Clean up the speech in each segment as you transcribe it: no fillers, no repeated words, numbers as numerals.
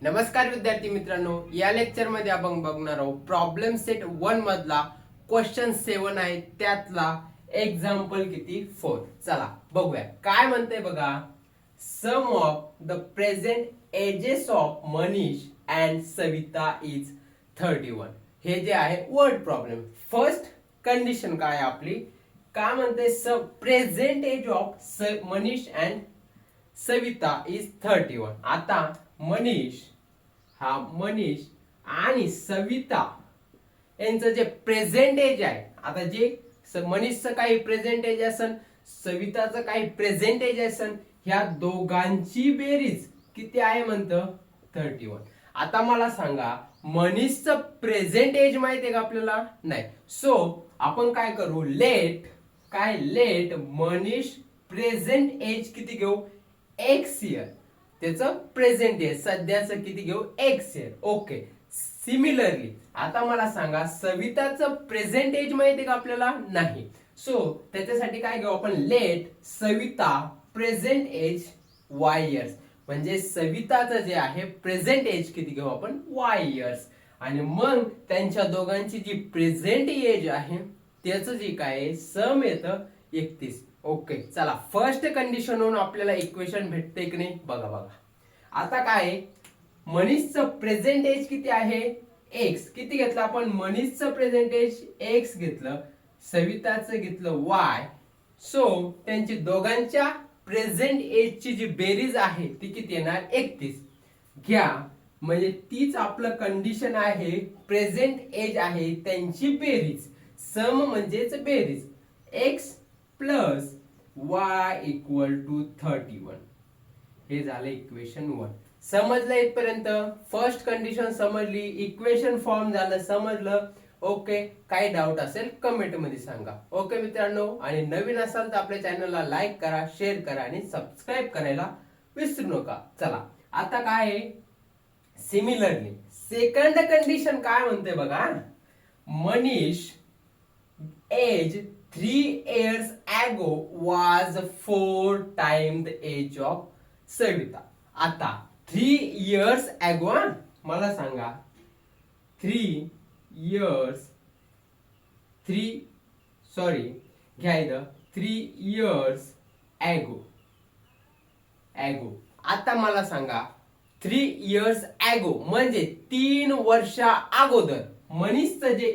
नमस्कार विद्यार्थी मित्रांनो, या लेक्चर मध्ये आपण बघणार आहोत प्रॉब्लेम सेट 1 मधला क्वेश्चन 7 आहे, त्यातला एक्झाम्पल किती 4. चला बघूया काय म्हणते बघा. Sum of the present ages of Manish and Savita is 31. हे जे आहे वर्ड प्रॉब्लेम. फर्स्ट कंडिशन काय आपली, काय म्हणते present age of Manish and Savita is 31. आता मनीष आणि सविता यांचं जे प्रेझेंट एज आहे, आता जे मनीषचं काही प्रेझेंट एज असेल, सविताचं काही प्रेझेंट एज असेल, ह्या दोघांची बेरीज किती आहे म्हणतं 31. आता मला सांगा मनीषचं प्रेझेंट एज माहिती आहे का आपल्याला? नाही. सो आपण काय करू, लेट मनीष प्रेझेंट एज किती घेऊ, एक्स इयर. त्याचं प्रेझेंट एज सध्याचं किती घेऊ, एक्स इयर. ओके. सिमिलरली आता मला सांगा सविताचं प्रेझेंट एज माहिती आहे का आपल्याला? नाही. सो त्याच्यासाठी काय घेऊ आपण, let Savita present age y years. म्हणजे सविताचं जे आहे प्रेझेंट एज किती घेऊ आपण, वाय इयर्स. आणि मग त्यांच्या दोघांची जी प्रेझेंट एज आहे त्याचं जे काय सम येतं 31. ओके. चला फर्स्ट कंडिशन वरून आपल्याला इक्वेशन भेटते की नाही बघा. आता काय मनीषचं प्रेझेंट एज किती आहे, एक्स. किती घेतलं आपण, मनीषचं प्रेझेंट एज एक्स घेतलं, सविताचं घेतलं वाय. सो त्यांची दोघांच्या प्रेझेंट एजची जी बेरीज आहे ती किती येणार, 31 घ्या. म्हणजे तीच आपलं कंडिशन आहे, प्रेझेंट एज आहे त्यांची बेरीज. सम म्हणजेच बेरीज, x plus y equal to 31. हे झालं इक्वेशन 1. समजलं इथपर्यंत? फर्स्ट कंडिशन समजली, इक्वेशन फॉर्म झालं, समजलं. ओके. काही डाऊट असेल कमेंट मध्ये सांगा. ओके मित्रांनो, आणि नवीन असाल तर आपल्या चॅनलला लाईक करा, शेअर करा आणि सबस्क्राईब करायला विसरू नका. चला आता काय आहे, सिमिलरली सेकंड कंडिशन काय म्हणते बघा. Manish age 3 years ago was 4 times the age of Savita. आता 3 years ago मला सांगा 3 years ago. आता मला सांगा 3 years ago म्हणजे 3 वर्षा अगोदर मनीषचं जे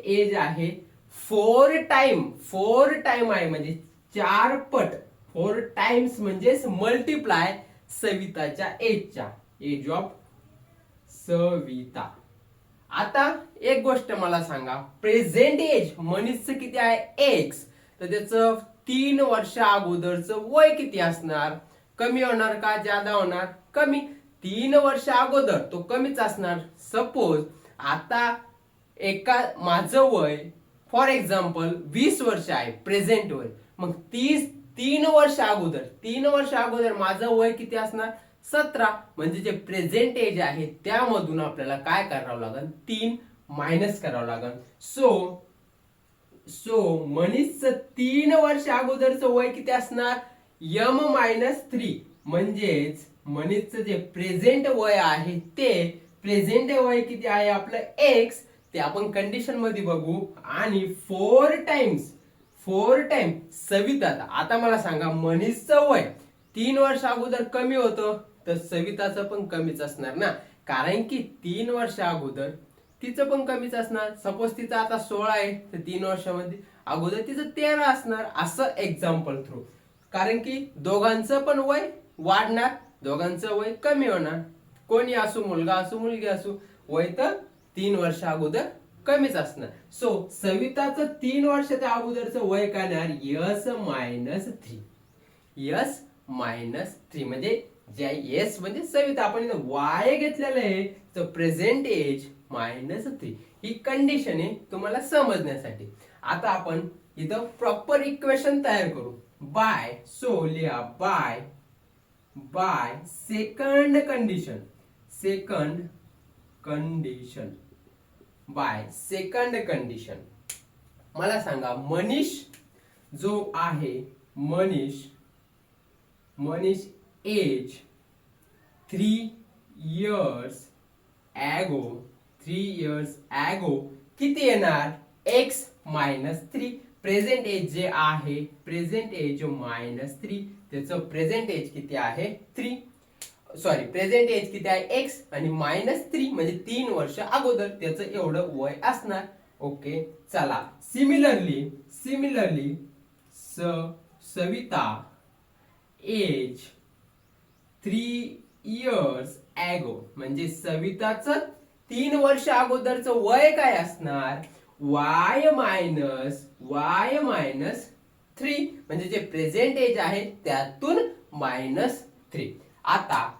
एज आहे, फोर टाइम आहे म्हणजे 4 पट. 4 टाइम्स म्हणजे मल्टिप्लाय सविताच्या एजच्या, एज ऑफ सविता. आता एक गोष्ट मला सांगा, प्रेझेंट एज मनीषचं किती आहे, एक्स. तर त्याचं 3 वर्षा अगोदरचं वय किती असणार, कमी होणार का जादा होणार, कमी. 3 वर्षा अगोदर तो कमीच असणार. सपोज आता माझं वय फॉर एक्झाम्पल 20 वर्ष आहे प्रेझेंट वय, मग 3 वर्ष अगोदर माझं वय किती असणार, 17. म्हणजे जे प्रेझेंट एज आहे त्यामधून आपल्याला काय करावं लागेल, 3 मायनस करावं लागेल. सो मनीषचं 3 वर्ष अगोदरचं वय किती असणार, m-3. म्हणजेच मनीषचं जे प्रेझेंट वय आहे ते प्रेझेंट वय किती आहे आपलं एक्स, ते आपण कंडिशन मध्ये बघू. आणि 4 टाइम्स सविता. आता मला सांगा मनीषचं वय 3 वर्ष अगोदर कमी होतं तर सविताचं पण कमीच असणार ना, कारण की 3 वर्ष अगोदर तिचं पण कमीच असणार. सपोज तिचं आता 16 आहे तर 3 वर्षामध्ये अगोदर तिचं 13 असणार. असं एक्झाम्पल थ्रू, कारण की दोघांचं पण वय वाढणार, दोघांचं वय कमी होणार. कोणी असू, मुलगा असू मुलगी असू, वय तर 3 वर्ष अगोदर कमीच असणार. सो सविताचं 3 वर्षाच्या अगोदरचं वय काय येणार, S-3. म्हणजे एस म्हणजे सविता, आपण इथं वाय घेतलेलं आहे तर प्रेझेंट एज -3. ही कंडिशन आहे तुम्हाला समजण्यासाठी. आता आपण इथं प्रॉपर इक्वेशन तयार करू. लिहा बाय सेकंड कंडिशन. मला सांगा मनीष जो आहे, मनीष एज 3 years ago किती येणार x -3. प्रेझेंट एज जे आहे प्रेझेंट एज -3 त्याचं प्रेझेंट एज किती आहे 3. सॉरी प्रेझेंट एज किती आहे x आणि -3 म्हणजे 3 वर्ष अगोदर त्याचं एवढं वय असणार. ओके चला similarly Savita age 3 years ago म्हणजे सविताचं 3 वर्ष अगोदरचं वय काय असणार y minus 3 म्हणजे जे प्रेझेंट एज आहे त्यातून -3. आता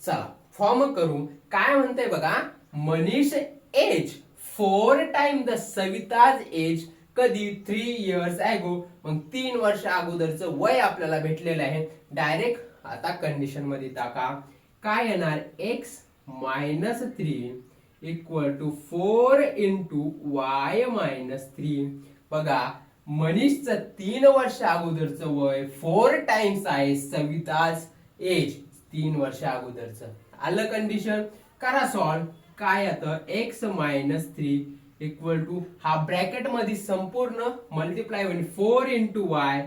चला फॉर्म करू. काय म्हणतंय बघा Manish age 4 time the Savita's age कधी 3 years ago मग 3 वर्ष अगोदरचं वय आपल्याला भेटलेलं आहे. डायरेक्ट आता कंडिशन मध्ये टाका. काय येणार x -3 equal to 4 into y -3. बघा मनीषचं 3 वर्ष अगोदरचं वय 4 टाइम्स आहे सविताज एज 3 वर्ष अगोदरचं. आलं कंडिशन करा सॉल्व. काय आता x -3 इक्वल टू हा ब्रॅकेट मध्ये संपूर्ण मल्टिप्लाय होईल 4 इंटू y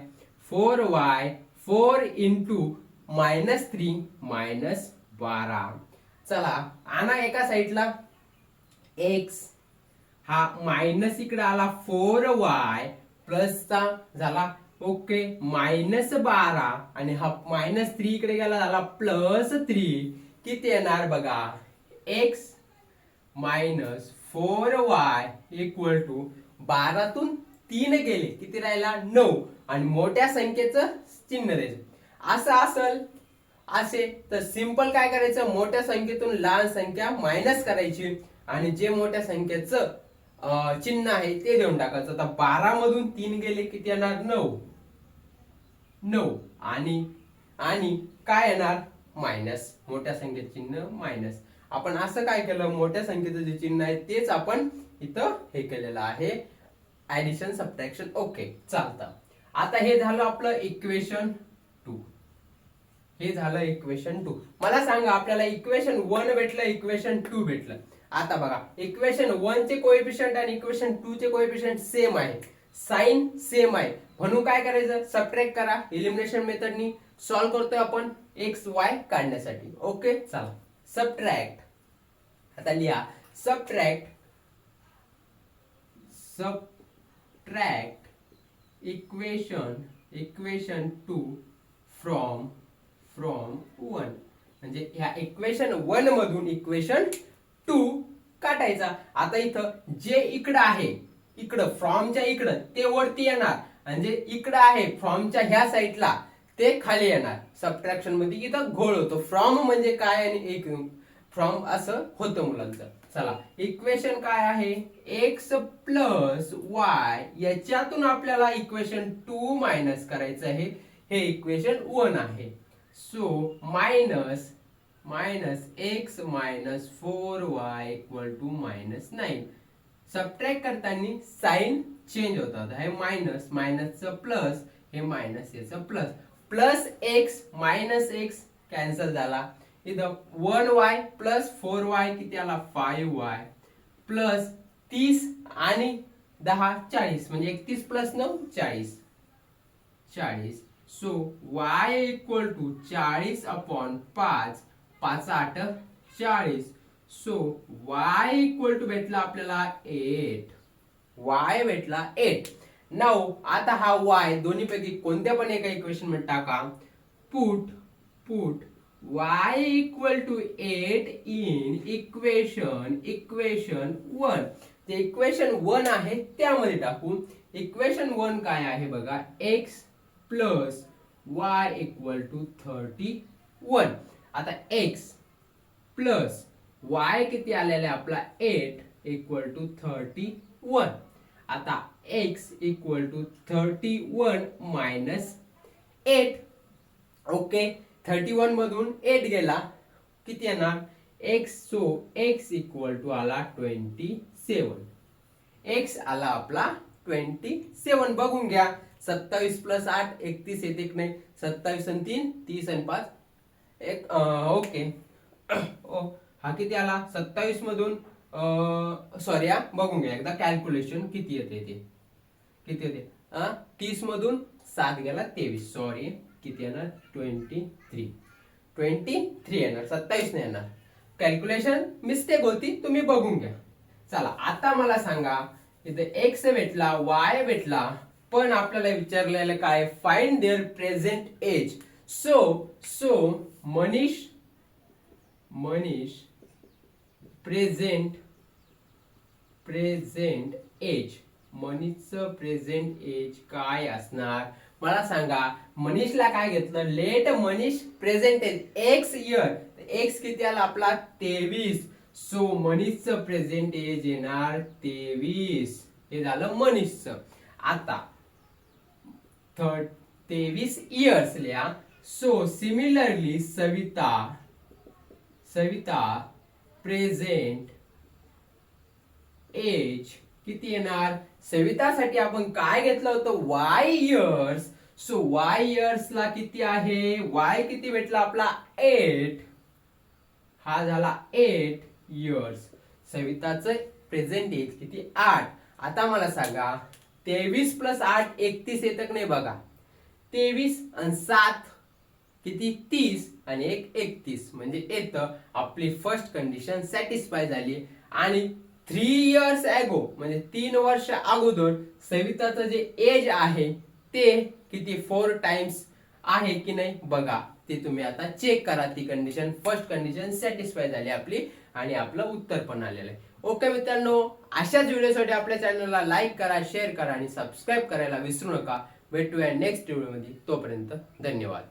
4y 4 इंटू -3 -12. चला आणा एका साईडला x हा मायनस इकडे आला 4y प्लसचा झाला ओके -12 आणि हा -3 इकडे गेला झाला +3. किती येणार बघा x -4y इक्वल टू 12 तून 3 गेले किती राहिला 9 आणि मोठ्या संख्येचं चिन्ह द्यायचं. असं असेल असे तर सिंपल काय करायचं मोठ्या संख्येतून लहान संख्या मायनस करायची आणि जे मोठ्या संख्येचं चिन्ह आहे ते देऊन टाकायचं. आता 12 मधून 3 गेले किती येणार 9 आणि काय येणार मायनस मोठ्या संख्येचं चिन्ह मायनस. आपण असं काय केलं मोठ्या संख्येचं जे चिन्ह आहे तेच आपण इथं हे केलेलं आहे ऍडिशन सबट्रॅक्शन. ओके चालतं. आता हे झालं आपलं इक्वेशन 2. हे झालं इक्वेशन 2. मला सांगा आपल्याला इक्वेशन 1 भेटलं इक्वेशन 2 भेटलं. आता बघा इक्वेशन 1 चे कोएफिशियंट आणि इक्वेशन 2 चे कोएफिशियंट सेम आहे साइन सेम आहे म्हणून काय करायचं सबट्रॅक्ट करा. एलिमिनेशन मेथडनी सॉल्व्ह करतोय आपण x y काढण्यासाठी. ओके चला सबट्रॅक्ट. आता लिहा सबट्रॅक्ट इक्वेशन 2 फ्रॉम 1 म्हणजे ह्या इक्वेशन 1 मधून इक्वेशन 2 काढायचा. आता इथं जे इकडं आहे इकडं फ्रॉमच्या इकडं ते वरती येणार आणि जे इकडं आहे फ्रॉमच्या ह्या साईडला ते खाली येणार. सबट्रॅक्शन मध्ये इथं घोळ होतो. फ्रॉम म्हणजे काय आणि एक फ्रॉम असं होतं मुलांचं. चला इक्वेशन काय आहे x प्लस y याच्यातून आपल्याला इक्वेशन 2 मायनस करायचं आहे. हे इक्वेशन 1 आहे. So minus x minus 4y equal to -9. Subtract करताना साइन चेंज होतात. हे मायनस मायनसचं प्लस हे मायनस याचं plus plus x minus x cancel झाला. इथं 1y प्लस 4y किती आला 5y प्लस 30 आणि 10 40 म्हणजे 31 प्लस 9 40. So y equal to 40/5 5 8 40. So y equal to भेटला आपल्याला 8. y भेटला 8. नाउ आता हा y दोन्ही पैकी कोणत्या पण एका इक्वेशन मध्ये टाका. Put y equal to 8 in equation 1. ते इक्वेशन 1 आहे त्यामध्ये टाकू. इक्वेशन 1 काय आहे बघा x plus y equal to 31. आता x प्लस y किती आलेला आहे आपला 8 इक्वल टू 31. आता x equal to 31 minus 8. Okay 31 मधून 8 गेला किती येणार x. So x equal to आला 27. x आला आपला 27. बघून घ्या 27 प्लस 8 31 येते की नाही 27 आणि 3 30 आणि 5 ओके. हा किती आला 27 मधून सॉरी बघून घ्या एकदा कॅल्क्युलेशन किती येते ते. किती येते 30 मधून 7 गेला 23. सॉरी किती येणार 23 येणार 27 नाही येणार. कॅल्क्युलेशन मिस्टेक होती तुम्ही बघून घ्या. चला आता मला सांगा इथे एक्स भेटला वाय भेटला पण आपल्याला विचारलेलं काय find their present age. So Manish present age. मनीषचं प्रेझेंट एज काय असणार मला सांगा. मनीषला काय घेतलं let Manish present age X year. X किती आला आपला 23. सो मनीषचं प्रेझेंट एज येणार 23. हे झालं मनीषचं. आता 23 इयर्स लिहा. So similarly Savita present age किती येणार. सवितासाठी आपण काय घेतलं होतं y years. So y years ला किती आहे वाय किती भेटला आपला 8. हा झाला 8 इयर्स. सविताचं प्रेझेंट एज किती 8. आता मला सांगा 23 प्लस 8 31 येतं का नाही बघा. 23 आणि 7 किती 30 आणि 1 31 म्हणजे येतं. आपली फर्स्ट कंडिशन सॅटिस्फाय झाली. आणि 3 इयर्स ॲगो म्हणजे 3 वर्ष अगोदर सविताचं जे एज आहे ते किती 4 टाइम्स आहे की नाही बघा. ते तुम्ही आता चेक करा. ती कंडिशन फर्स्ट कंडिशन सॅटिस्फाय झाली आपली आणि आपलं उत्तर पण आलेलं आहे. ओके मित्रांनो, अशाच व्हिडिओसाठी आपल्या चॅनलला लाईक करा, शेअर करा आणि सबस्क्राईब करायला विसरू नका. भेटूया नेक्स्ट व्हिडिओमध्ये. तोपर्यंत धन्यवाद.